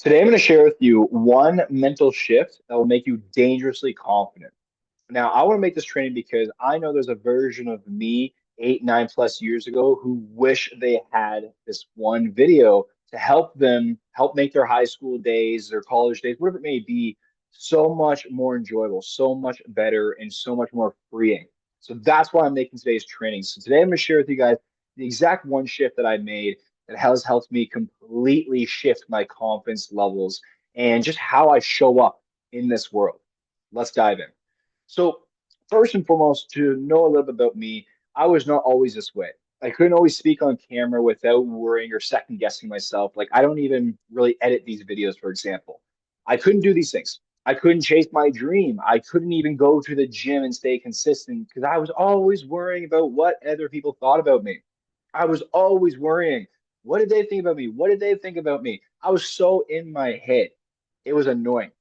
Today, I'm going to share with you one mental shift that will make you dangerously confident. Now, I want to make this training because I know there's a version of me 8, 9 plus years ago who wish they had this one video to help make their high school days, their college days, whatever it may be, so much more enjoyable, so much better, and so much more freeing. So that's why I'm making today's training. So today, I'm going to share with you guys the exact one shift that I made that has helped me completely shift my confidence levels and just how I show up in this world. Let's dive in. So, first and foremost, to know a little bit about me, I was not always this way. I couldn't always speak on camera without worrying or second guessing myself. Like, I don't even really edit these videos, for example. I couldn't do these things. I couldn't chase my dream. I couldn't even go to the gym and stay consistent because I was always worrying about what other people thought about me. I was always worrying, what did they think about me? What did they think about me? I was so in my head. It was annoying.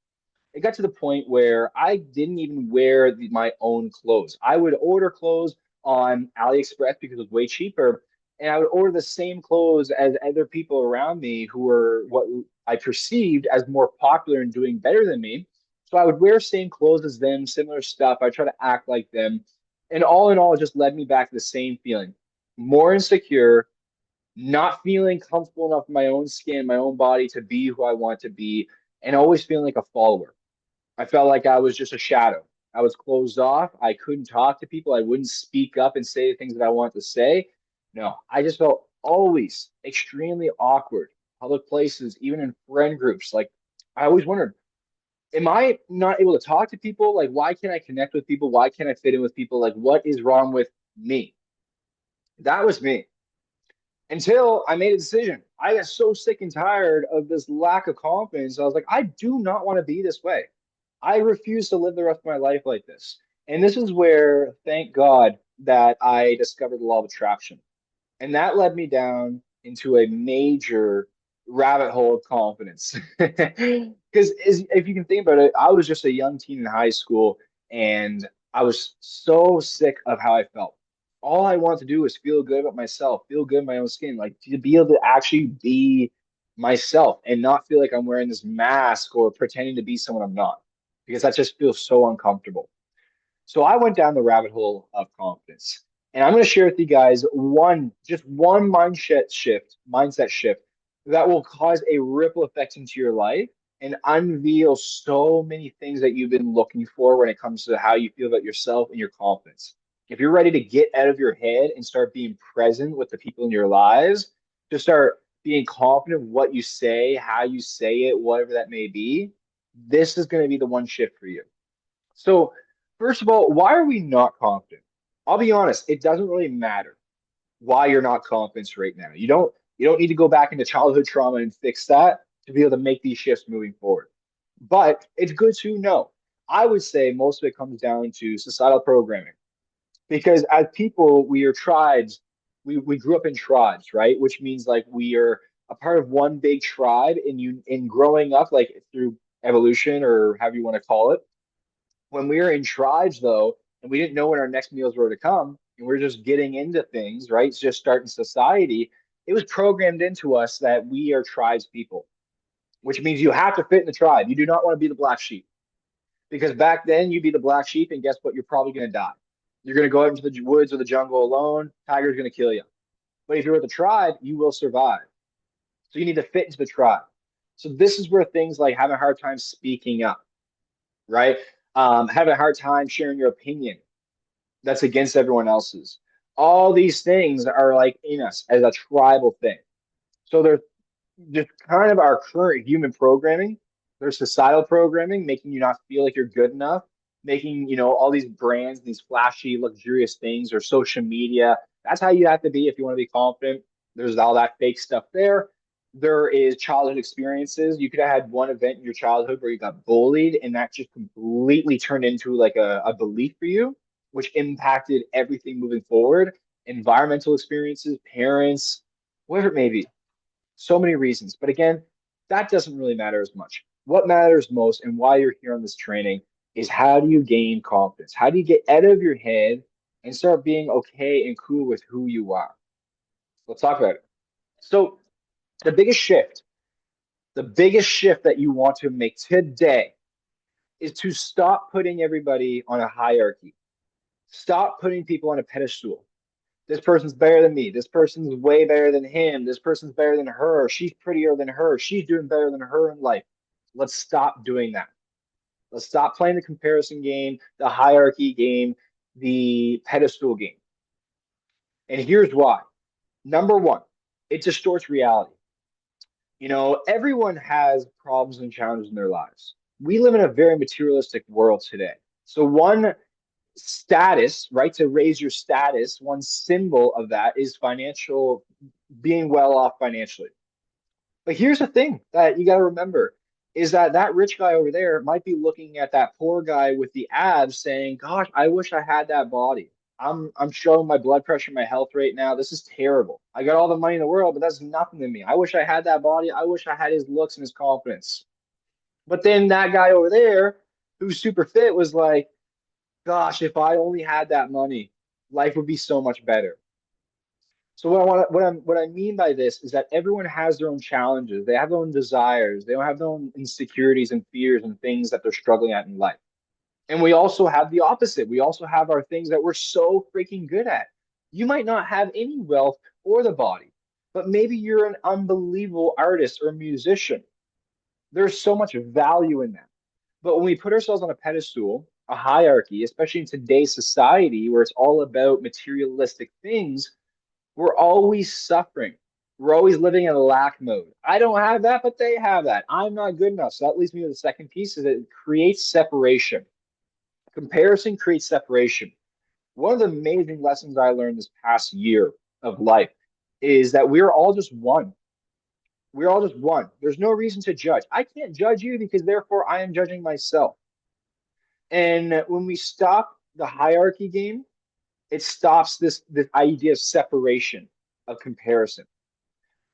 It got to the point where I didn't even wear my own clothes. I would order clothes on AliExpress because it was way cheaper, and I would order the same clothes as other people around me who were what I perceived as more popular and doing better than me. So I would wear same clothes as them, similar stuff. I try to act like them, and all in all, it just led me back to the same feeling: more insecure, not feeling comfortable enough in my own skin, my own body to be who I want to be, and always feeling like a follower. I felt like I was just a shadow. I was closed off. I couldn't talk to people. I wouldn't speak up and say the things that I wanted to say. No, I just felt always extremely awkward. Public places, even in friend groups. Like, I always wondered, am I not able to talk to people? Like, why can't I connect with people? Why can't I fit in with people? Like, what is wrong with me? That was me until I made a decision. I got so sick and tired of this lack of confidence. I was like, I do not want to be this way. I refuse to live the rest of my life like this. And this is where, thank God, that I discovered the law of attraction. And that led me down into a major rabbit hole of confidence. Because if you can think about it, I was just a young teen in high school and I was so sick of how I felt. All I wanted to do was feel good about myself, feel good in my own skin, like to be able to actually be myself and not feel like I'm wearing this mask or pretending to be someone I'm not, because that just feels so uncomfortable. So I went down the rabbit hole of confidence. And I'm going to share with you guys just one mindset shift that will cause a ripple effect into your life and unveil so many things that you've been looking for when it comes to how you feel about yourself and your confidence. If you're ready to get out of your head and start being present with the people in your lives, to start being confident of what you say, how you say it, whatever that may be, this is going to be the one shift for you. So, first of all, why are we not confident? I'll be honest, it doesn't really matter why you're not confident right now. You don't need to go back into childhood trauma and fix that to be able to make these shifts moving forward. But it's good to know. I would say most of it comes down to societal programming because as people, we are tribes. We grew up in tribes, right? Which means like we are a part of one big tribe, and you in growing up, like through evolution or however you want to call it, when we were in tribes, though, and we didn't know when our next meals were to come, and we are just getting into things, right? It's just starting society. It was programmed into us that we are tribes people, which means you have to fit in the tribe. You do not want to be the black sheep because back then you'd be the black sheep, and guess what? You're probably going to die. You're going to go out into the woods or the jungle alone. Tiger's going to kill you. But if you're with the tribe, you will survive. So you need to fit into the tribe. So this is where things like having a hard time speaking up, right? Having a hard time sharing your opinion that's against everyone else's. All these things are like in us as a tribal thing. So they're just kind of our current human programming. There's societal programming, making you not feel like you're good enough, making, all these brands, these flashy, luxurious things, or social media. That's how you have to be if you want to be confident. There's all that fake stuff there. There is childhood experiences. You could have had one event in your childhood where you got bullied, and that just completely turned into like a belief for you, which impacted everything moving forward. Environmental experiences, parents, whatever it may be, so many reasons. But again, that doesn't really matter as much. What matters most and why you're here on this training is how do you gain confidence? How do you get out of your head and start being okay and cool with who you are? Let's talk about it. So, the biggest shift The biggest shift that you want to make today is to stop putting everybody on a hierarchy. Stop putting people on a pedestal. This person's better than me. This person's way better than him. This person's better than her. She's prettier than her. She's doing better than her in life. Let's stop doing that. Let's stop playing the comparison game, the hierarchy game, the pedestal game. And here's why. Number one, it distorts reality. Everyone has problems and challenges in their lives. We live in a very materialistic world today. So, one status, right, to raise your status, one symbol of that is financial, being well off financially. But here's the thing that you got to remember is that that rich guy over there might be looking at that poor guy with the abs saying, "Gosh, I wish I had that body. I'm showing my blood pressure, my health rate now. This is terrible. I got all the money in the world, but that's nothing to me. I wish I had that body. I wish I had his looks and his confidence." But then that guy over there who's super fit was like, "Gosh, if I only had that money, life would be so much better." So what I mean by this is that everyone has their own challenges. They have their own desires. They don't have their own insecurities and fears and things that they're struggling at in life. And we also have the opposite. We also have our things that we're so freaking good at. You might not have any wealth or the body, but maybe you're an unbelievable artist or musician. There's so much value in that. But when we put ourselves on a pedestal, a hierarchy, especially in today's society where it's all about materialistic things, we're always suffering. We're always living in lack mode. I don't have that, but they have that. I'm not good enough. So that leads me to the second piece is it creates separation. Comparison creates separation. One of the amazing lessons I learned this past year of life is that we're all just one. We're all just one. There's no reason to judge. I can't judge you because therefore I am judging myself. And when we stop the hierarchy game, it stops this idea of separation, of comparison.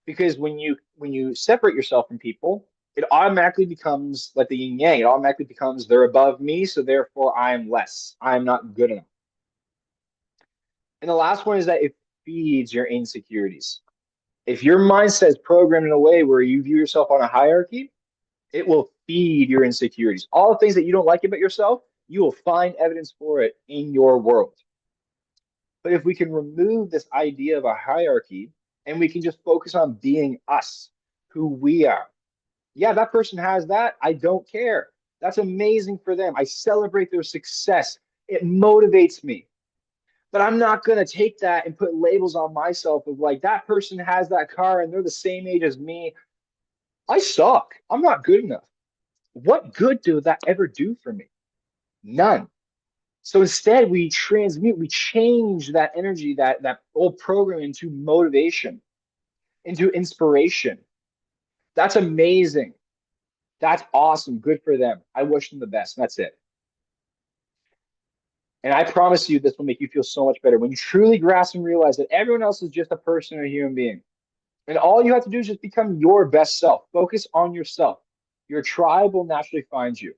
Because when you separate yourself from people, it automatically becomes like the yin yang. It automatically becomes they're above me, so therefore I am less. I am not good enough. And the last one is that it feeds your insecurities. If your mindset is programmed in a way where you view yourself on a hierarchy, it will feed your insecurities. All the things that you don't like about yourself, you will find evidence for it in your world. But if we can remove this idea of a hierarchy and we can just focus on being us, who we are. Yeah, that person has that. I don't care. That's amazing for them. I celebrate their success. It motivates me. But I'm not going to take that and put labels on myself of like, that person has that car and they're the same age as me. I suck. I'm not good enough. What good did that ever do for me? None. So instead, we transmute, we change that energy, that old program into motivation, into inspiration. That's amazing. That's awesome. Good for them. I wish them the best. And that's it. And I promise you, this will make you feel so much better when you truly grasp and realize that everyone else is just a person or a human being. And all you have to do is just become your best self. Focus on yourself. Your tribe will naturally find you.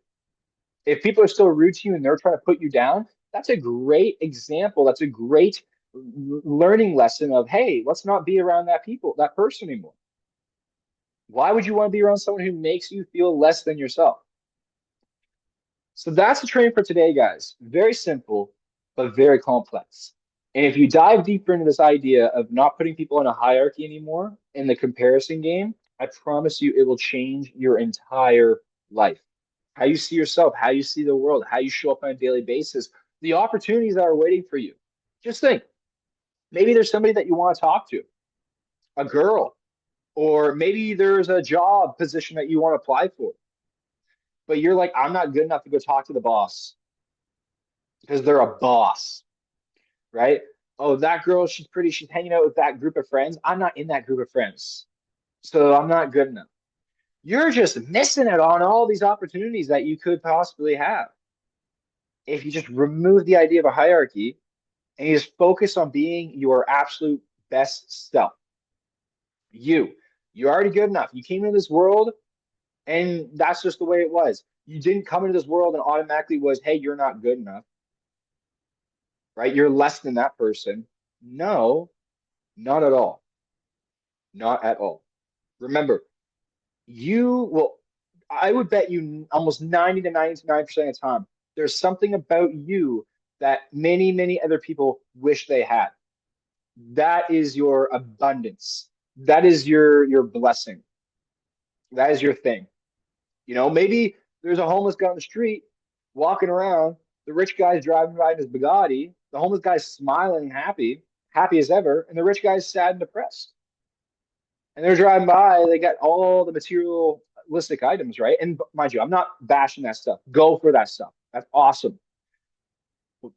If people are still rude to you and they're trying to put you down, that's a great example. That's a great learning lesson of, hey, let's not be around that person anymore. Why would you want to be around someone who makes you feel less than yourself? So that's the training for today, guys. Very simple, but very complex. And if you dive deeper into this idea of not putting people in a hierarchy anymore in the comparison game, I promise you it will change your entire life. How you see yourself, how you see the world, how you show up on a daily basis, the opportunities that are waiting for you. Just think, maybe there's somebody that you want to talk to, a girl, or maybe there's a job position that you want to apply for, but you're like, I'm not good enough to go talk to the boss because they're a boss, right? Oh, that girl, she's pretty, she's hanging out with that group of friends. I'm not in that group of friends, so I'm not good enough. You're just missing out on all these opportunities that you could possibly have if you just remove the idea of a hierarchy and you just focus on being your absolute best self. You, you're already good enough. You came into this world and that's just the way it was. You didn't come into this world and automatically was, hey, you're not good enough, right? You're less than that person. No, not at all. Not at all. Remember, You will, I would bet you almost 90 to 99% of the time, there's something about you that many, many other people wish they had. That is your abundance. That is your blessing. That is your thing. Maybe there's a homeless guy on the street walking around. The rich guy's driving by in his Bugatti. The homeless guy's smiling, happy, happy as ever, and the rich guy's sad and depressed. And they're driving by, they got all the materialistic items, right? And mind you, I'm not bashing that stuff. Go for that stuff. That's awesome.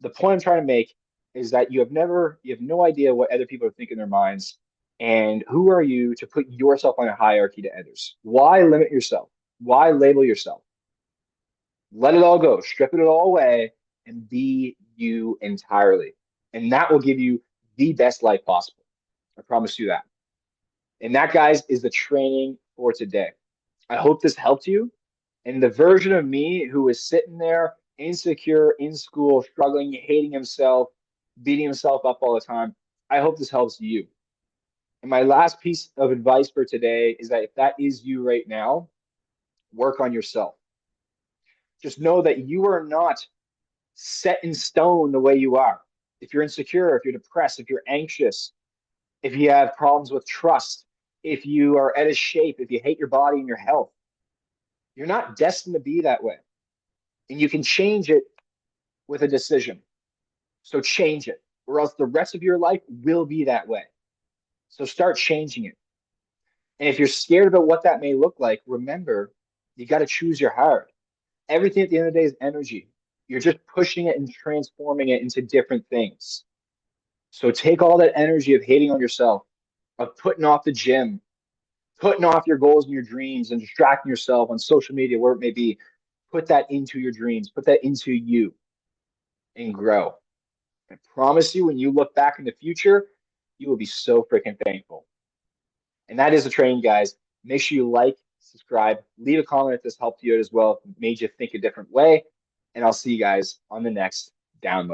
The point I'm trying to make is that you have no idea what other people are thinking in their minds. And who are you to put yourself on a hierarchy to others? Why limit yourself? Why label yourself? Let it all go, strip it all away, and be you entirely. And that will give you the best life possible. I promise you that. And that, guys, is the training for today. I hope this helped you. And the version of me who is sitting there insecure in school, struggling, hating himself, beating himself up all the time, I hope this helps you. And my last piece of advice for today is that if that is you right now, work on yourself. Just know that you are not set in stone the way you are. If you're insecure, if you're depressed, if you're anxious, if you have problems with trust, if you are out of shape, if you hate your body and your health, you're not destined to be that way. And you can change it with a decision. So change it, or else the rest of your life will be that way. So start changing it. And if you're scared about what that may look like, remember, you got to choose your heart. Everything at the end of the day is energy. You're just pushing it and transforming it into different things. So take all that energy of hating on yourself, of putting off the gym, putting off your goals and your dreams and distracting yourself on social media, where it may be. Put that into your dreams, put that into you and grow. I promise you, when you look back in the future, you will be so freaking thankful. And that is the training, guys. Make sure you like, subscribe, leave a comment if this helped you out as well, made you think a different way. And I'll see you guys on the next download.